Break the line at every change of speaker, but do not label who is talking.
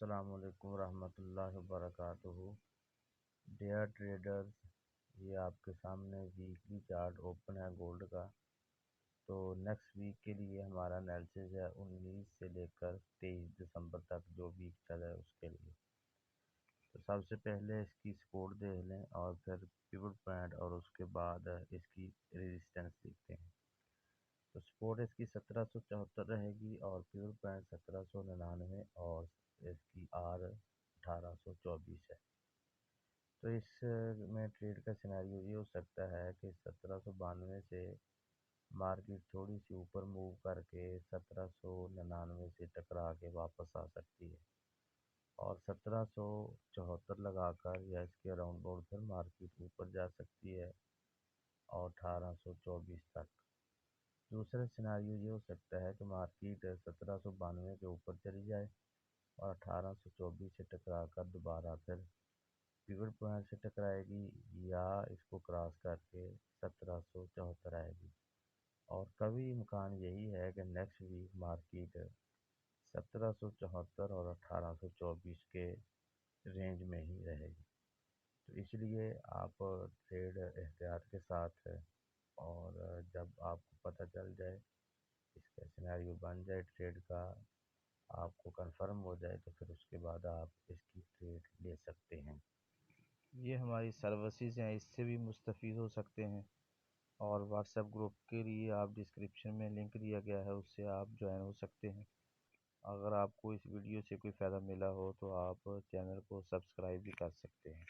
السلام علیکم ورحمۃ اللہ وبرکاتہ۔ ڈیئر ٹریڈرز، یہ آپ کے سامنے ویکلی چارٹ اوپن ہے گولڈ کا۔ تو نیکسٹ ویک کے لیے ہمارا انالیسس ہے 19 سے لے کر 23 دسمبر تک جو ویک چل ہے اس کے لیے۔ تو سب سے پہلے اس کی سپورٹ دیکھ لیں اور پھر پیوٹ پوائنٹ اور اس کے بعد اس کی ریزسٹنس دیکھتے ہیں۔ تو سپورٹ اس کی 1774 رہے گی اور پیور پوائنٹ 1799 اور اس کی آر 1824 ہے۔ تو اس میں ٹریڈ کا سیناریو یہ ہو سکتا ہے کہ 1792 سے مارکیٹ تھوڑی سی اوپر موو کر کے 1799 سے ٹکرا کے واپس آ سکتی ہے اور 1774 لگا کر یا اس کے اراؤنڈ بورڈ پھر مارکیٹ اوپر جا سکتی ہے اور 1824 تک۔ دوسرا سیناریو یہ ہو سکتا ہے کہ مارکیٹ 1792 کے اوپر چلی جائے اور 1824 سے ٹکرا کر دوبارہ پھر پیوٹ پوائنٹ سے ٹکرائے گی یا اس کو کراس کر کے 1774 آئے گی، اور کبھی امکان یہی ہے کہ نیکسٹ ویک مارکیٹ 1774 اور 1824 کے رینج میں ہی رہے گی۔ تو اس لیے آپ ٹریڈ احتیاط کے ساتھ اور جب آپ کو پتہ چل جائے اس کا سیناریو بن جائے ٹریڈ کا، آپ کو کنفرم ہو جائے تو پھر اس کے بعد آپ اس کی ٹریڈ لے سکتے ہیں۔ یہ ہماری سروسز ہیں، اس سے بھی مستفید ہو سکتے ہیں، اور واٹس ایپ گروپ کے لیے آپ ڈسکرپشن میں لنک دیا گیا ہے، اس سے آپ جوائن ہو سکتے ہیں۔ اگر آپ کو اس ویڈیو سے کوئی فائدہ ملا ہو تو آپ چینل کو سبسکرائب بھی کر سکتے ہیں۔